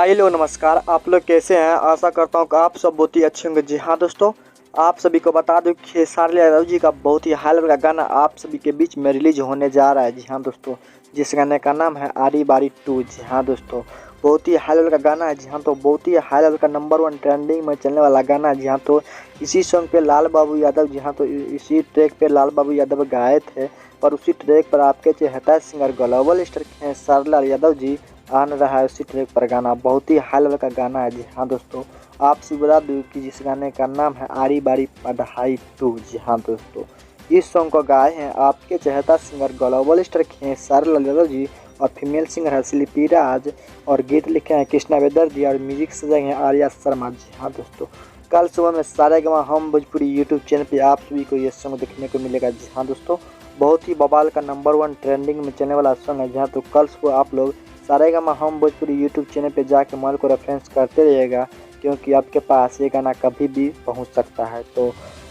भाई लोग नमस्कार। आप लोग कैसे हैं? आशा करता हूँ कि आप सब बहुत ही अच्छे होंगे। जी हाँ दोस्तों, आप सभी को बता दूं कि खेसारी लाल यादव जी का बहुत ही हाल का गाना आप सभी के बीच में रिलीज होने जा रहा है। जी हाँ दोस्तों, जिस गाने का नाम है आरी बारी 2। जी हाँ दोस्तों, बहुत ही हाई लेवल का गाना है। जी हाँ, तो बहुत ही हाई लेवल का नंबर 1 ट्रेंडिंग में चलने वाला गाना है। जी हाँ, तो इसी सॉन्ग पे लाल बाबू यादव, जी हाँ, तो इसी ट्रैक पे लाल बाबू यादव गाए थे और उसी ट्रैक पर आपके चहेता singer global star Khesari Lal Yadav ji आन रहा है। उसी ट्रैक पर गाना बहुत ही हाई लेवल का गाना है। जी हाँ दोस्तों, आपसे बता दूं कि जिस गाने का नाम है आरी बारी पढ़ाई 2। जी हाँ दोस्तों, इस सॉन्ग को गाए हैं आपके चहेता singer global star Khesari Lal Yadav ji और फीमेल सिंगर है शिल्पी राज और गीत लिखे हैं कृष्णा बेदर जी और म्यूजिक सजाए हैं आर्या शर्मा। जी हाँ दोस्तों, कल सुबह में सारेगामा हम भोजपुरी यूट्यूब चैनल पे आप सभी को ये सॉन्ग देखने को मिलेगा। जी हाँ दोस्तों, बहुत ही बवाल का नंबर 1 ट्रेंडिंग में चलने वाला सॉन्ग है। जहाँ तो कल सुबह आप लोग सारेगामा हम भोजपुरी यूट्यूब चैनल पे जाके मोबाइल को रेफरेंस करते रहिएगा, क्योंकि आपके पास ये गाना कभी भी पहुंच सकता है। तो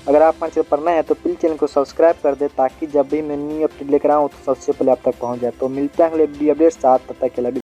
अगर आप हमारे चैनल पर नए हैं तो प्लीज़ चैनल को सब्सक्राइब कर दे, ताकि जब भी मैं न्यू अपडेट लेकर आऊँ तो सबसे पहले आप तक पहुंच जाए। तो मिलते हैं अगले वीडियो अपडेट साथ, तब तक के लिए।